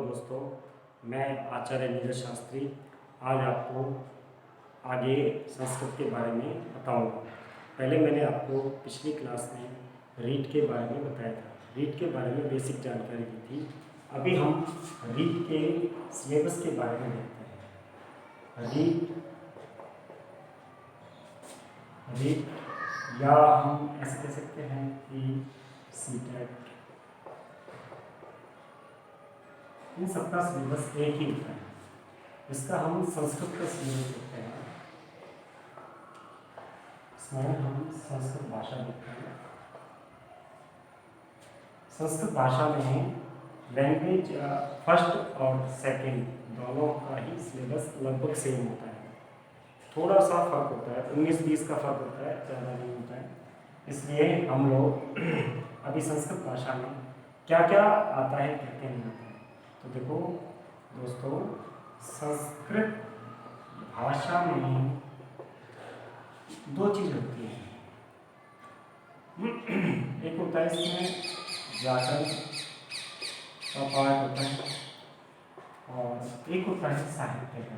दोस्तों, मैं आचार्य नीरज शास्त्री आज आपको आगे संस्कृत के बारे में बताऊंगा। पहले मैंने आपको पिछली क्लास में रीड के बारे में बताया था। रीड के बारे में बेसिक जानकारी दी थी। अभी हम रीड के सिलेबस के बारे में देखते हैं। रीड या हम ऐसे कह सकते हैं कि सीटेट, इन सबका सिलेबस एक ही होता है। इसका हम संस्कृत का सिलेबस देखते हैं। इसमें हम संस्कृत भाषा देखते हैं। संस्कृत भाषा में लैंग्वेज फर्स्ट और सेकंड दोनों का ही सिलेबस लगभग सेम होता है। थोड़ा सा फर्क होता है, 19-20 का फर्क होता है, ज़्यादा नहीं होता है। इसलिए हम लोग अभी संस्कृत भाषा में क्या क्या आता है, क्या क्या नहीं आता है, तो देखो दोस्तों, संस्कृत भाषा में दो चीज़ होती हैं। एक होता है इसमें व्याकरण का पार्ट होता है और एक होता है साहित्य का।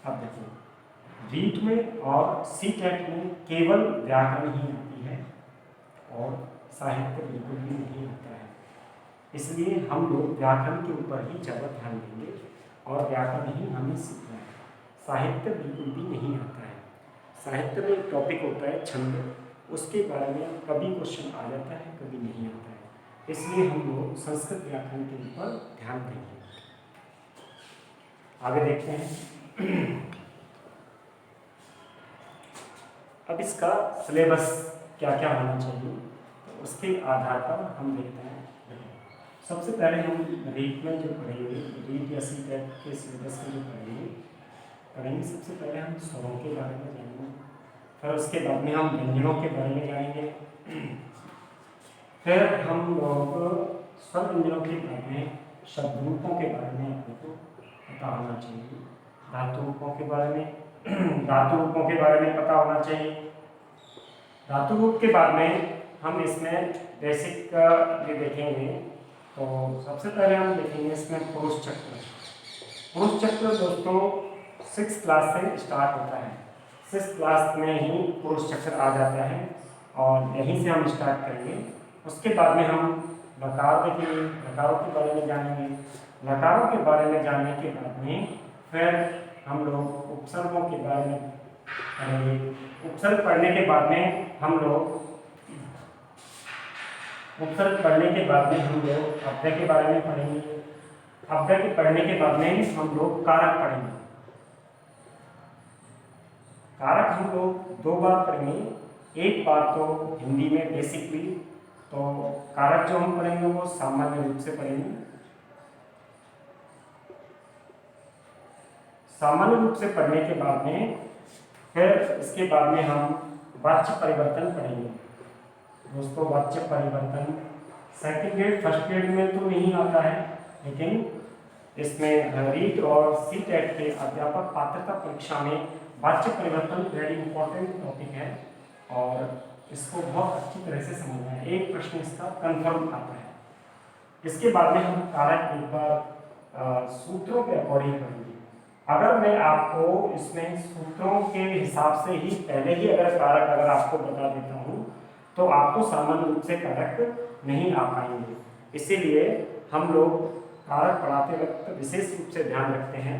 अब देखो, रीट में और सीटेट में केवल व्याकरण ही आती है और साहित्य बिल्कुल भी नहीं आता है। इसलिए हम लोग व्याकरण के ऊपर ही ज़्यादा ध्यान देंगे और व्याकरण ही हमें सीखना है। साहित्य बिल्कुल भी नहीं आता है। साहित्य में एक टॉपिक होता है छंद, उसके बारे में कभी क्वेश्चन आ जाता है, कभी नहीं आता है। इसलिए हम लोग संस्कृत व्याकरण के ऊपर ध्यान देंगे। आगे देखते हैं। अब इसका सिलेबस क्या क्या होना चाहिए, तो उसके आधार पर हम देखते हैं। सबसे पहले हम रीड में जो पढ़ेंगे, रीड या सीटेट के सिलेबस में जो पढ़ेंगे, सबसे पहले हम स्वरों के बारे में जानेंगे। फिर उसके बाद में हम व्यंजनों के बारे में जानेंगे। फिर हम लोग स्वर व्यंजनों के बारे में, शब्द रूपों के बारे में आपको पता होना चाहिए। धातु रूपों के बारे में धातु रूपों के बारे में पता होना चाहिए। धातु रूप के बाद में हम इसमें बेसिक ये देखेंगे। तो सबसे पहले हम देखेंगे इसमें पुरुष चक्र। पुरुष चक्र दोस्तों 6th क्लास से स्टार्ट होता है। 6th क्लास में ही पुरुष चक्र आ जाता है और यहीं से हम स्टार्ट करेंगे। उसके बाद में हम लकार देखेंगे, लकारों के बारे में जानेंगे। लकारों के बारे में जानने के बाद में फिर हम लोग उपसर्गों के बारे में पढ़ेंगे। उपसर्ग पढ़ने के बाद में हम लोग अव्यय के बारे में पढ़ेंगे। अव्यय के पढ़ने के बाद में हम लोग कारक पढ़ेंगे। कारक हम लोग 2 बार पढ़ेंगे। एक बार तो हिंदी में बेसिकली, तो कारक जो हम पढ़ेंगे वो सामान्य रूप से पढ़ेंगे। सामान्य रूप से पढ़ने के बाद में फिर इसके बाद में हम वाच्य परिवर्तन पढ़ेंगे। दोस्तों, वाच्य परिवर्तन सेकंड ग्रेड फर्स्ट ग्रेड में तो नहीं आता है, लेकिन इसमें रीड और सीटेट के अध्यापक पात्रता परीक्षा में वाच्य परिवर्तन वेरी इंपॉर्टेंट टॉपिक है और इसको बहुत अच्छी तरह से समझना है। एक प्रश्न इसका कंफर्म आता है। इसके बाद में हम कारक एक बार सूत्रों के अकॉर्डिंग पढ़ेंगे। अगर मैं आपको इसमें सूत्रों के हिसाब से ही पहले ही अगर कारक अगर आपको बता देता हूँ तो आपको सामान्य रूप से कारक नहीं आ पाएंगे। इसीलिए हम लोग कारक पढ़ाते वक्त विशेष रूप से ध्यान रखते हैं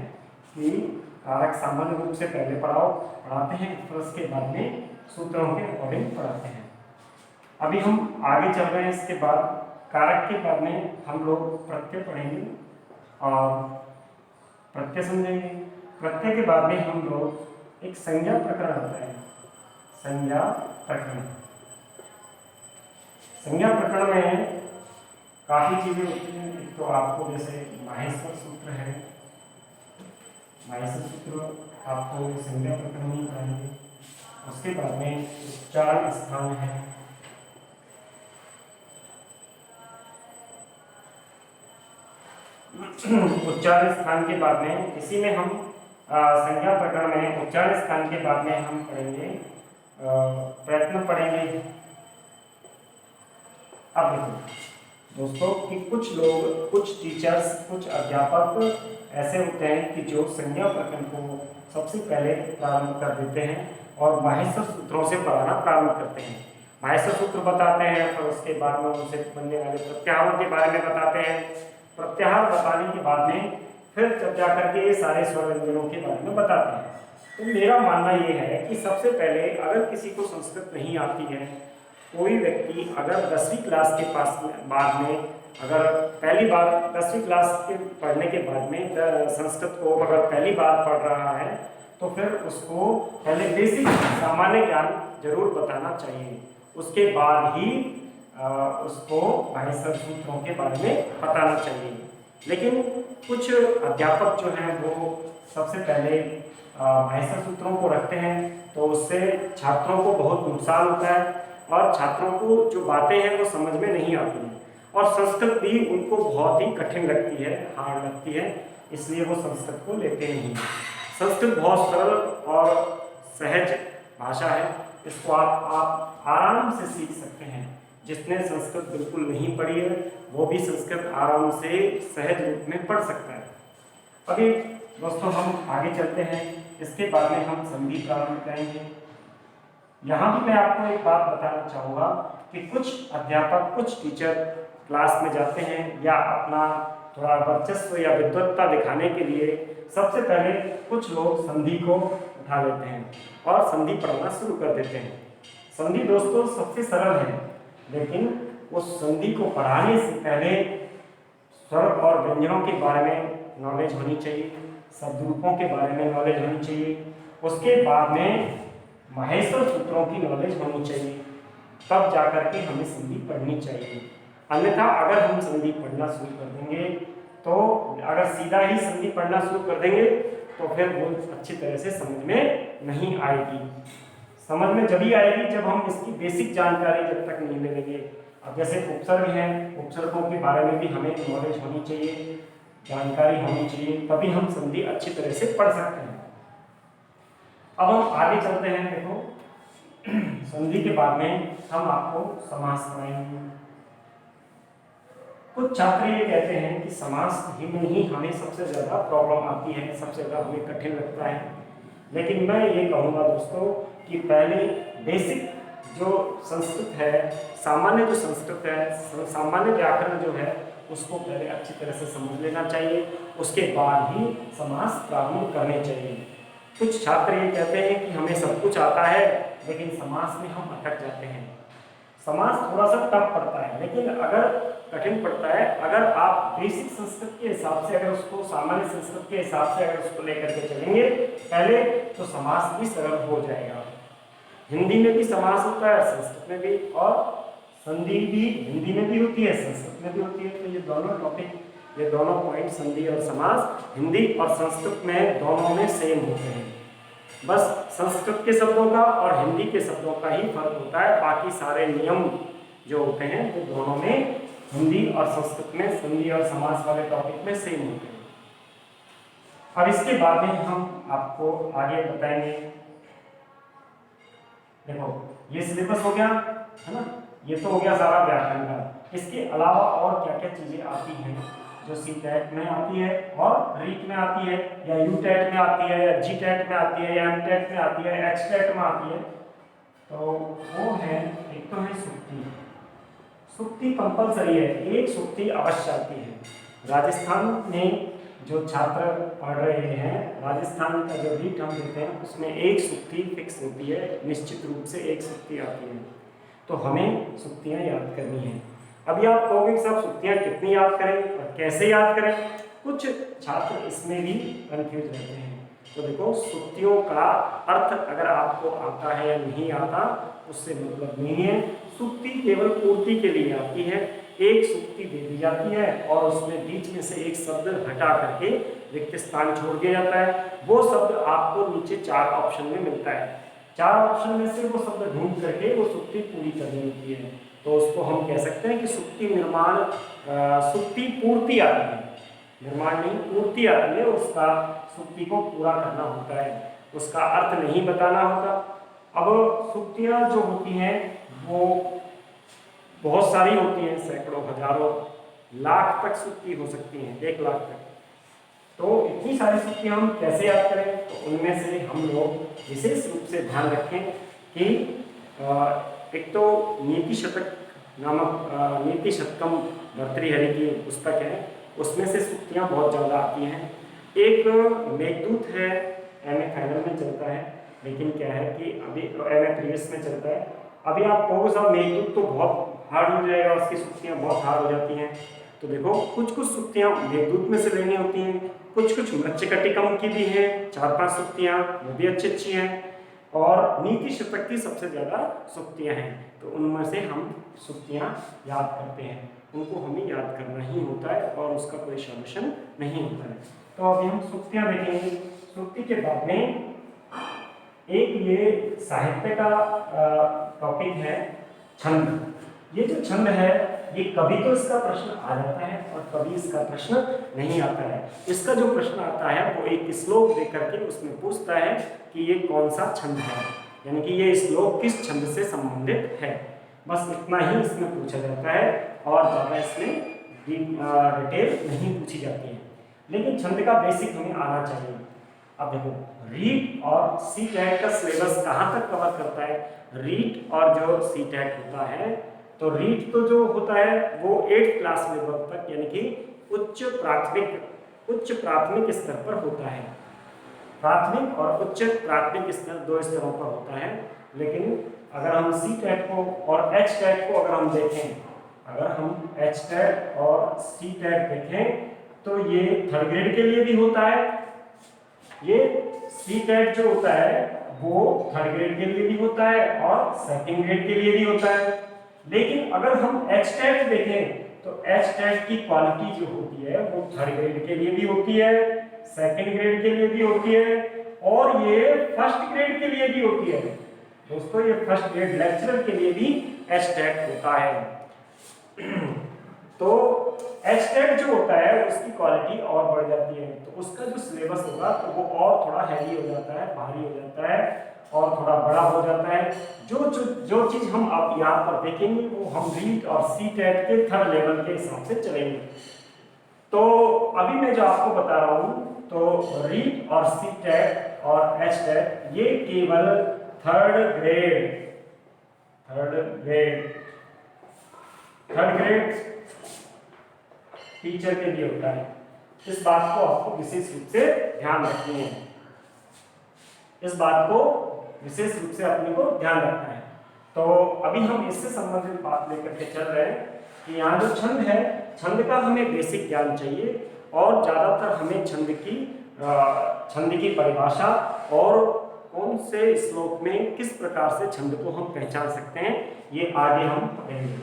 कि कारक सामान्य रूप से पहले पढ़ाते हैं, फिर उसके बाद में सूत्रों के अकॉर्डिंग पढ़ाते हैं। अभी हम आगे चल रहे हैं। इसके बाद कारक के बाद में हम लोग प्रत्यय पढ़ेंगे और प्रत्यय समझेंगे। प्रत्यय के बाद में हम लोग एक संज्ञा प्रकरण होता है, संज्ञा प्रकरण। संज्ञा प्रकरण में काफ़ी चीज़ें होती हैं। एक तो आपको जैसे माहेश्वर सूत्र है, माहेश्वर सूत्र आपको संज्ञा प्रकरण में पढ़ेंगे। उसके बाद में उच्चारण स्थान है, उच्चारण स्थान के बाद में इसी में हम संज्ञा प्रकरण में उच्चारण स्थान के बाद में हम पढ़ेंगे प्रयत्न पढ़ेंगे। अब देखो दोस्तों कि कुछ लोग, कुछ टीचर्स, कुछ अध्यापक ऐसे होते हैं कि जो संज्ञा प्रकरण को सबसे पहले प्रारंभ कर देते हैं और माहेश्वर सूत्रों से पढ़ाना प्रारंभ करते हैं। माहेश्वर सूत्र बताते हैं, फिर उसके बाद में उनसे बनने वाले प्रत्याहारों के बारे में बताते हैं। प्रत्याहार बताने के बाद में फिर जब जाकर के ये सारे स्वर व्यंजनों के बारे में बताते हैं। तो मेरा मानना ये है कि सबसे पहले अगर किसी को संस्कृत नहीं आती है, कोई व्यक्ति अगर 10वीं क्लास के बाद में अगर पहली बार 10वीं क्लास के पढ़ने के बाद में संस्कृत को अगर पहली बार पढ़ रहा है तो फिर उसको पहले बेसिक सामान्य ज्ञान जरूर बताना चाहिए। उसके बाद ही उसको माहेश्वर सूत्रों के बारे में बताना चाहिए। लेकिन कुछ अध्यापक जो हैं वो सबसे पहले माहेश्वर सूत्रों को रखते हैं, तो उससे छात्रों को बहुत नुकसान होता है और छात्रों को जो बातें हैं वो समझ में नहीं आती हैं और संस्कृत भी उनको बहुत ही कठिन लगती है, हार्ड लगती है, इसलिए वो संस्कृत को लेते नहीं। संस्कृत बहुत सरल और सहज भाषा है, इसको आप आराम से सीख सकते हैं। जिसने संस्कृत बिल्कुल नहीं पढ़ी है वो भी संस्कृत आराम से सहज रूप में पढ़ सकता है। अभी दोस्तों हम आगे चलते हैं, इसके बाद में हम संधि प्रारंभ करेंगे। यहाँ भी मैं आपको एक बात बताना चाहूँगा कि कुछ अध्यापक, कुछ टीचर क्लास में जाते हैं या अपना थोड़ा वर्चस्व या विद्वत्ता दिखाने के लिए सबसे पहले कुछ लोग संधि को उठा लेते हैं और संधि पढ़ना शुरू कर देते हैं। संधि दोस्तों सबसे सरल है, लेकिन उस संधि को पढ़ाने से पहले स्वर और व्यंजनों के बारे में नॉलेज होनी चाहिए, शब्द रूपों के बारे में नॉलेज होनी चाहिए, उसके बाद में माहेश्वर सूत्रों की नॉलेज होनी चाहिए, तब जाकर के हमें संधि पढ़नी चाहिए। अन्यथा अगर हम संधि पढ़ना शुरू कर देंगे तो अगर सीधा ही संधि पढ़ना शुरू कर देंगे तो फिर वो अच्छी तरह से समझ में नहीं आएगी। समझ में जब ही आएगी जब हम इसकी बेसिक जानकारी जब तक नहीं ले लेंगे। अब जैसे उपसर्ग हैं, उपसर्गों के बारे में भी हमें नॉलेज होनी चाहिए, जानकारी होनी चाहिए, तभी हम संधि अच्छी तरह से पढ़ सकते हैं। अब हम आगे चलते हैं। देखो संधि के बाद में हम आपको समास पढ़ाएंगे। कुछ छात्र ये कहते हैं कि समास ही में ही हमें सबसे ज़्यादा प्रॉब्लम आती है, सबसे ज़्यादा हमें कठिन लगता है। लेकिन मैं ये कहूँगा दोस्तों कि पहले बेसिक जो संस्कृत है, सामान्य जो संस्कृत है, सामान्य व्याकरण जो है उसको पहले अच्छी तरह से समझ लेना चाहिए, उसके बाद ही समास प्रारंभ करने चाहिए। कुछ छात्र ये कहते हैं कि हमें सब कुछ आता है लेकिन समास में हम अटक जाते हैं। समास थोड़ा सा टफ पड़ता है, लेकिन अगर कठिन पड़ता है, अगर आप बेसिक संस्कृत के हिसाब से अगर उसको सामान्य संस्कृत के हिसाब से अगर उसको लेकर के चलेंगे पहले तो समास भी सरल हो जाएगा। हिंदी में भी समास होता है, संस्कृत में भी, और संधि भी हिंदी में भी होती है, संस्कृत में भी होती है। तो ये दोनों टॉपिक, ये दोनों पॉइंट संधि और समास हिंदी और संस्कृत में दोनों में सेम होते हैं। बस संस्कृत के शब्दों का और हिंदी के शब्दों का ही फर्क होता है, बाकी सारे नियम जो होते हैं वो दोनों में हिंदी और संस्कृत में संधि और समास वाले टॉपिक में सेम होते हैं। अब इसके बाद में हम आपको आगे बताएंगे। देखो ये सिलेबस हो गया है ना, ये तो हो गया सारा व्याकरण का। इसके अलावा और क्या क्या चीजें आती हैं जो सी-टेट में आती है और रीट में आती है या यू-टेट में आती है या जी-टेट में आती है या एम-टेट में आती है, एच-टेट में आती है, तो वो है एक तो है सुक्ति। सुक्ति कंपलसरी है, एक सुक्ति अवश्य आती है। राजस्थान में जो छात्र पढ़ रहे हैं, राजस्थान का जो रीट हम देते हैं उसमें एक सुक्ति फिक्स होती है, निश्चित रूप से एक सुक्ति आती है, तो हमें सुक्तियाँ याद करनी है। अभी आप कहोगे कि सब सुक्तियाँ कितनी याद करें और कैसे याद करें, कुछ छात्र इसमें भी कंफ्यूज रहते हैं। तो देखो सुक्तियों का अर्थ अगर आपको आता है या नहीं आता उससे मतलब नहीं है। सुक्ति केवल पूर्ति के लिए आती है, एक सुक्ति दे दी जाती है और उसमें बीच में से एक शब्द हटा करके रिक्त स्थान छोड़ दिया जाता है। वो शब्द आपको नीचे 4 ऑप्शन में मिलता है, 4 ऑप्शन में से वो शब्द ढूंढ करके वो सुक्ति पूरी करनी होती है। तो उसको हम कह सकते हैं कि सुक्ति निर्माण, सुक्ति पूर्ति आती है, निर्माण नहीं पूर्ति आती है, उसका सुक्ति को पूरा करना होता है, उसका अर्थ नहीं बताना होता। अब सुक्तियाँ जो होती हैं वो बहुत सारी होती हैं, सैकड़ों, हजारों, लाख तक सुक्ति हो सकती हैं, 1 लाख तक। तो इतनी सारी सुक्तियां हम कैसे याद करें? तो उनमें से हम लोग विशेष रूप से ध्यान रखें कि एक तो नीति शतक नामक नीति शतकम भर्तृहरि की पुस्तक है, उसमें से सुक्तियां बहुत ज़्यादा आती हैं। एक मेघदूत है, एमए फाइनल में चलता है, लेकिन क्या है कि अभी एमए प्रीवियस में चलता है। अभी आप कहोगे साहब मेघदूत तो बहुत हार्ड हो जाएगा, उसकी सुक्तियां बहुत हार्ड हो जाती हैं। तो देखो कुछ कुछ सुक्तियां मेघदूत में से लेनी होती हैं, कुछ कुछ मृच्छकटिकम की भी हैं, 4-5 सुक्तियां, वो भी अच्छी अच्छी हैं, और नीति शतक की सबसे ज़्यादा सुक्तियां हैं। तो उनमें से हम सुक्तियां याद करते हैं, उनको हमें याद करना ही होता है और उसका कोई सॉल्यूशन नहीं होता है। तो अभी हम सुक्तियां देखेंगे। सुक्ति के बाद में एक ये साहित्य का टॉपिक है छंद। ये जो छंद है, ये कभी तो इसका प्रश्न आ जाता है और कभी इसका प्रश्न नहीं आता है। इसका जो प्रश्न आता है वो एक श्लोक दे करके उसमें पूछता है कि ये कौन सा छंद है, यानी कि ये श्लोक किस छंद से संबंधित है। बस इतना ही इसमें पूछा जाता है और ज़्यादा इसमें डिटेल नहीं पूछी जाती है, लेकिन छंद का बेसिक हमें आना चाहिए। अब देखो रीट और सी टैट का सिलेबस कहाँ तक कवर करता है? रीट और जो सी टैट होता है, तो रीट तो जो होता है वो 8th क्लास लेवल तक, यानी कि उच्च प्राथमिक स्तर पर होता है। प्राथमिक और उच्च प्राथमिक स्तर 2 स्तरों पर होता है। लेकिन अगर हम सी टैट को और एच टैट को अगर हम देखें, अगर हम एच टैट और सी टैट देखें तो ये 3rd ग्रेड के लिए भी होता है। ये सी टैट जो होता है वो 3rd ग्रेड के लिए भी होता है और 2nd ग्रेड के लिए भी होता है। लेकिन अगर हम एच टैट देखें तो एच टैट की क्वालिटी जो होती है वो 3rd ग्रेड के लिए भी होती है, 2nd ग्रेड के लिए भी होती है और ये 1st ग्रेड के लिए भी होती है। दोस्तों ये 1st ग्रेड लेक्चरर के लिए भी एच टैट होता है। तो एच टैट जो होता है उसकी क्वालिटी और बढ़ जाती है, तो उसका जो सिलेबस होगा तो वो और थोड़ा हैवी हो जाता है, भारी हो जाता है और थोड़ा बड़ा हो जाता है। जो चीज़ हम अब यहाँ पर देखेंगे वो हम रीट और सी टैट के 3rd लेवल के हिसाब से चलेंगे। तो अभी मैं जो आपको बता रहा हूँ, तो रीट और सी टैट और एच टैट ये केवल 3rd ग्रेड टीचर के लिए होता है। इस बात को आपको विशेष रूप से ध्यान रखनी है, इस बात को विशेष रूप से अपने को ध्यान रखना है। तो अभी हम इससे संबंधित बात लेकर के चल रहे हैं कि यहाँ जो छंद है, छंद का हमें बेसिक ज्ञान चाहिए और ज़्यादातर हमें छंद की परिभाषा और कौन से श्लोक में किस प्रकार से छंद को हम पहचान सकते हैं, ये आगे हम पढ़ेंगे।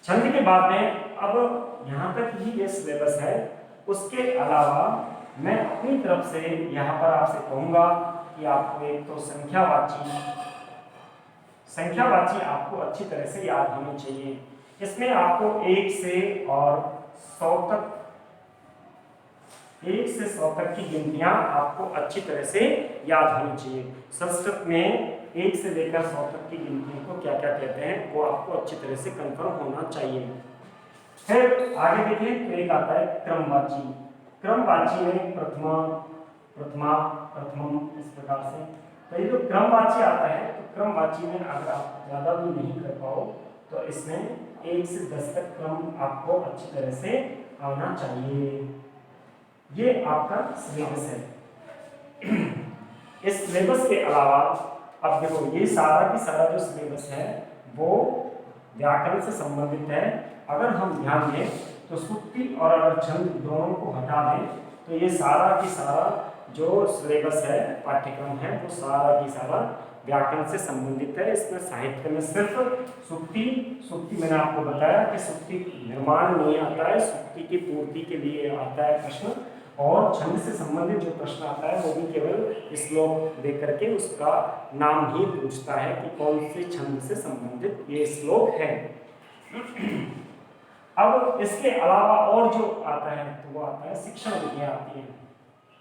छंद के बाद में अब यहाँ तक ही ये सिलेबस है। उसके अलावा मैं अपनी तरफ से यहाँ पर आपसे कहूँगा कि आपको एक तो संख्यावाची आपको अच्छी तरह से याद होनी चाहिए। इसमें आपको 1 से 100 तक की गिनतियाँ आपको अच्छी तरह से याद होनी चाहिए। संस्कृत में 1 से लेकर 100 तक की गिनतियों को क्या क्या कहते हैं वो आपको अच्छी तरह से कंफर्म होना चाहिए। फिर आगे देखें तो एक आता है क्रमवाची में प्रथमम इस प्रकार से। तो ये जो क्रमवाची आता है, तो क्रमवाची में अगर आप ज़्यादा भी नहीं कर पाओ तो इसमें 1 से 10 तक क्रम आपको अच्छी तरह से आना चाहिए। ये आपका सिलेबस है। इस सिलेबस के अलावा अब देखो ये सारा की सारा जो सिलेबस है वो व्याकरण से संबंधित है। अगर हम ध्यान दें तो सुक्ति और अगर छंद दोनों को हटा दें तो ये सारा की सारा जो सिलेबस है, पाठ्यक्रम है, वो सारा की सारा व्याकरण से संबंधित है। इसमें साहित्य में सिर्फ सुक्ति मैंने आपको बताया कि सुक्ति निर्माण नहीं आता है, सुक्ति की पूर्ति के लिए आता है प्रश्न, और छंद से संबंधित जो प्रश्न आता है वो भी केवल श्लोक देख करके उसका नाम ही पूछता है कि कौन से छंद से संबंधित ये श्लोक है। अब इसके अलावा और जो आता है तो वो आता है शिक्षण विधियां आती हैं।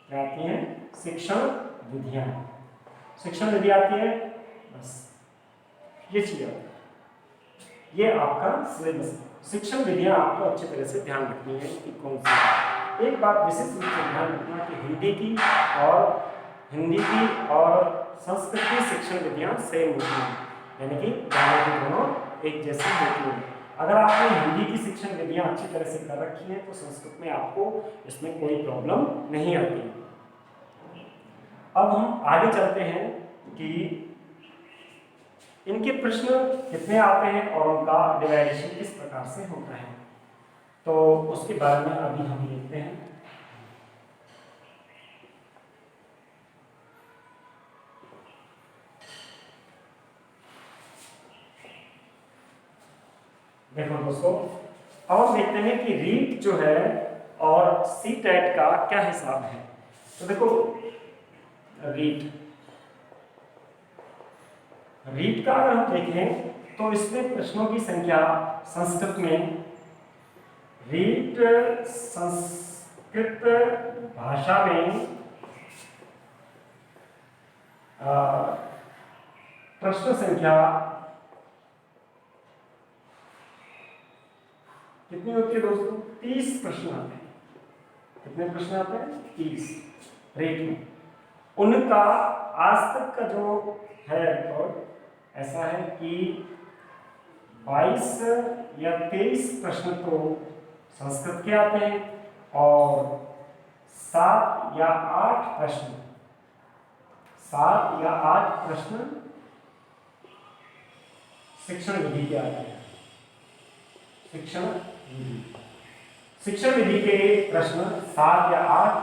क्या आती हैं? शिक्षण विधियां आती है। बस ये चीज ये आपका सिलेबस। शिक्षण विधियां आपको अच्छी तरह से ध्यान रखनी है कि कौन सी है। एक बात विशेष रूप से ध्यान रखना कि हिंदी की और संस्कृत की शिक्षण विधियां सेम होती हैं, यानी कि दोनों एक जैसी होती हैं। अगर आपने हिंदी की शिक्षण विधियां अच्छी तरह से कर रखी हैं तो संस्कृत में आपको इसमें कोई प्रॉब्लम नहीं आती। अब हम आगे चलते हैं कि इनके प्रश्न कितने आते हैं और उनका डिवाइडेशन किस प्रकार से होता है, तो उसके बारे में अभी हम देखते हैं। देखो दोस्तों, अब हम देखते हैं कि रीट जो है और सीटेट का क्या हिसाब है। तो देखो रीट का अगर हम देखें तो इसमें प्रश्नों की संख्या संस्कृत में, रीट संस्कृत भाषा में प्रश्न संख्या कितनी होती है दोस्तों? 30 प्रश्न आते हैं। कितने प्रश्न आते हैं? 30 रीट में। उनका आज तक का जो है रिकॉर्ड ऐसा है कि 22 या 23 प्रश्न तो संस्कृत के आते हैं और 7 या 8 प्रश्न शिक्षण विधि के आते हैं। शिक्षण विधि के प्रश्न 7 या 8,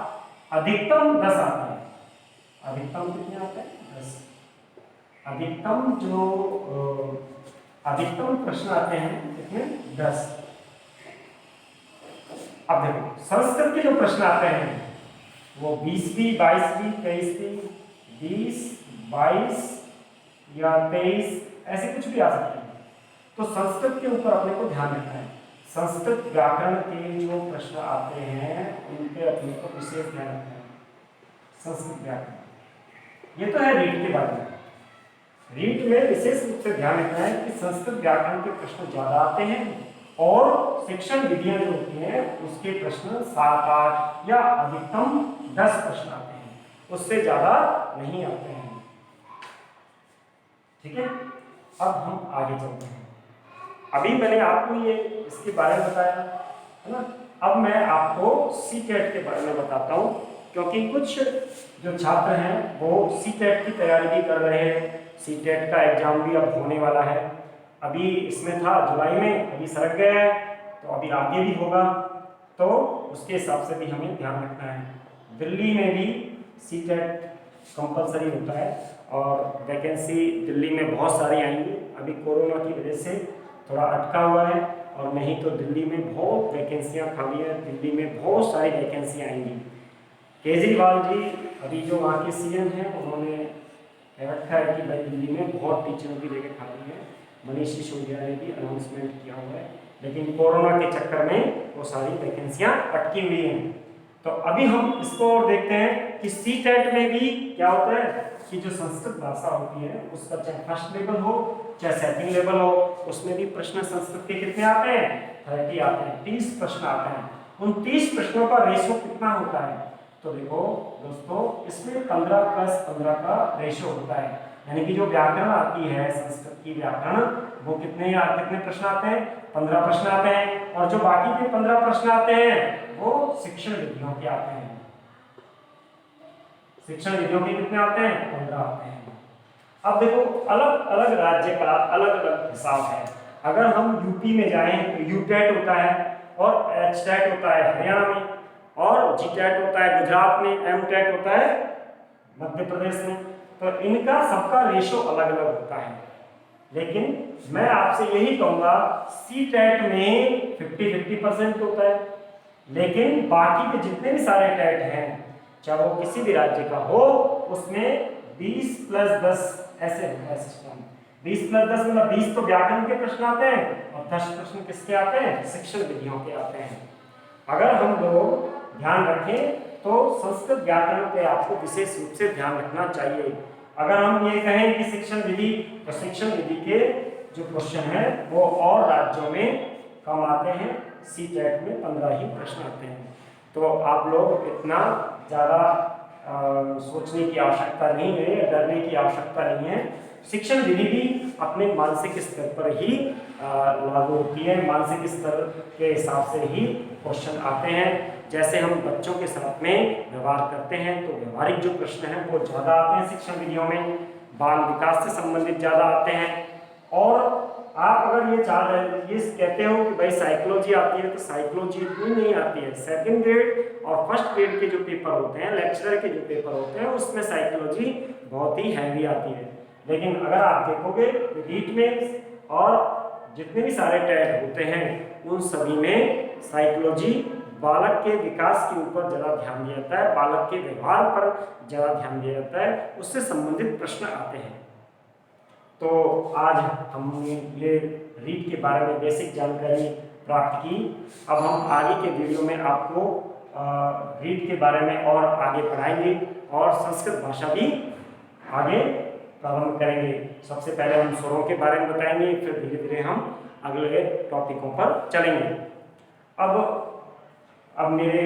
अधिकतम 10 आते हैं। अधिकतम कितने आते हैं? 10। अधिकतम प्रश्न आते हैं कितने? 10। अब देखो संस्कृत के जो प्रश्न आते हैं वो 20वीं, 22वीं, 23वीं, 20, 22 या 23 ऐसे कुछ भी आ सकते हैं। तो संस्कृत के ऊपर अपने को ध्यान रखना है। संस्कृत व्याकरण के जो प्रश्न आते हैं उन पे अपने को विशेष ध्यान रखना है। संस्कृत व्याकरण, ये तो है रीट के बारे में। रीट में विशेष रूप से ध्यान रखना है कि संस्कृत व्याकरण के प्रश्न ज्यादा आते हैं और शिक्षण विधियां जो होती हैं उसके प्रश्न 7, 8 या अधिकतम 10 प्रश्न आते हैं, उससे ज्यादा नहीं आते हैं। ठीक है, अब हम आगे चलते हैं। अभी मैंने आपको ये इसके बारे में बताया है ना। अब मैं आपको सीटेट के बारे में बताता हूँ, क्योंकि कुछ जो छात्र हैं वो सीटेट की तैयारी भी कर रहे हैं। सीटेट का एग्जाम भी अब होने वाला है। अभी इसमें था जुलाई में, अभी सरक गया है, तो अभी आगे भी होगा, तो उसके हिसाब से भी हमें ध्यान रखना है। दिल्ली में भी सीटेट कंपलसरी होता है और वैकेंसी दिल्ली में बहुत सारी आएंगी। अभी कोरोना की वजह से थोड़ा अटका हुआ है, और नहीं तो दिल्ली में बहुत वैकेंसियां खाली है। दिल्ली में बहुत सारी वैकेंसियां आएंगी। केजरीवाल जी अभी जो वहाँ के सीएम हैं उन्होंने कह रखा है कि भाई दिल्ली में बहुत टीचरों की जगह खाली है। मनीष सिसोदिया ने भी अनाउंसमेंट किया हुआ है, लेकिन कोरोना के चक्कर में वो सारी वैकेंसियां अटकी हुई हैं। तो अभी हम इसको और देखते हैं कि सीटेट में भी क्या होता है कि जो संस्कृत भाषा होती है उसका चाहे फर्स्ट लेवल हो चाहे सेकंड लेवल हो, उसमें भी प्रश्न संस्कृत के कितने आते हैं? 30 आते हैं, 30 प्रश्न आते हैं। उन 30 प्रश्नों का रेशो कितना होता है? तो देखो दोस्तों, इसमें 15+15 का रेशो होता है, यानी कि जो व्याकरण आती है संस्कृत की व्याकरण, वो कितने प्रश्न आते हैं? 15 प्रश्न आते हैं। और जो बाकी के 15 प्रश्न आते हैं वो शिक्षण विधियों के आते हैं। शिक्षण विधियों के कितने आते हैं? 15 आते हैं। अब देखो अलग अलग राज्य का अलग अलग हिसाब है। अगर हम यूपी में जाएं तो यूटेट होता है और एचटेट होता है हरियाणा में, और जीटेट होता है गुजरात में, एमटेट होता है मध्य प्रदेश में। तो इनका सबका रेशो अलग अलग होता है। लेकिन मैं आपसे यही कहूँगा, सीटेट में 50-50% होता है, लेकिन बाकी के जितने भी सारे टेट हैं चाहे वो किसी भी राज्य का हो, उसमें 20+10 ऐसे होता है सिस्टम। 20+10 मतलब 20 तो व्याकरण के प्रश्न आते हैं और 10 प्रश्न किसके आते हैं? शिक्षण विधियों के आते हैं। अगर हम लोग ध्यान रखें तो संस्कृत व्याकरण पे आपको विशेष रूप से ध्यान रखना चाहिए। अगर हम ये कहें कि शिक्षण विधि, तो शिक्षण विधि के जो क्वेश्चन है वो और राज्यों में कम आते हैं, CTET में 15 ही प्रश्न आते हैं। तो आप लोग इतना ज़्यादा सोचने की आवश्यकता नहीं है, डरने की आवश्यकता नहीं है। शिक्षण विधि भी अपने मानसिक स्तर पर ही लागू होती है, मानसिक स्तर के हिसाब से ही क्वेश्चन आते हैं। जैसे हम बच्चों के साथ में व्यवहार करते हैं तो व्यवहारिक जो प्रश्न हैं वो ज़्यादा आते हैं शिक्षण विधियों में, बाल विकास से संबंधित ज़्यादा आते हैं। और आप अगर ये चाह रहे हैं, ये कहते हो कि भाई साइकोलॉजी आती है, तो साइकोलॉजी इतनी नहीं आती है। सेकंड ग्रेड और फर्स्ट ग्रेड के जो पेपर होते हैं, लेक्चरर के जो पेपर होते हैं, उसमें साइकोलॉजी बहुत ही हैवी आती है। लेकिन अगर आप देखोगे रीट में और जितने भी सारे टेट होते हैं उन सभी में साइकोलॉजी, बालक के विकास के ऊपर ज़्यादा ध्यान दिया जाता है, बालक के व्यवहार पर ज़्यादा ध्यान दिया जाता है, उससे संबंधित प्रश्न आते हैं। तो आज हमने ये रीट के बारे में बेसिक जानकारी प्राप्त की। अब हम आगे के वीडियो में आपको रीट के बारे में और आगे पढ़ाएंगे और संस्कृत भाषा भी आगे प्रारंभ करेंगे। सबसे पहले हम स्वरों के बारे में बताएंगे, फिर धीरे धीरे हम अगले टॉपिकों पर चलेंगे। अब मेरे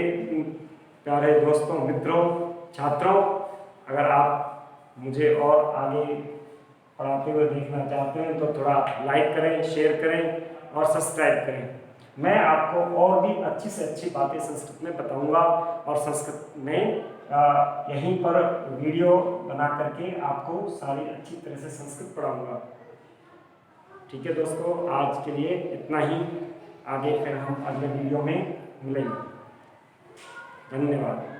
प्यारे दोस्तों, मित्रों, छात्रों, अगर आप मुझे और आगे पढ़ाते हुए देखना चाहते हैं तो थोड़ा लाइक करें, शेयर करें और सब्सक्राइब करें। मैं आपको और भी अच्छी से अच्छी बातें संस्कृत में बताऊंगा और संस्कृत में यहीं पर वीडियो बना करके आपको सारी अच्छी तरह से संस्कृत पढ़ाऊंगा। ठीक है दोस्तों, आज के लिए इतना ही। आगे फिर हम अगले वीडियो में मिलेंगे। धन्यवाद।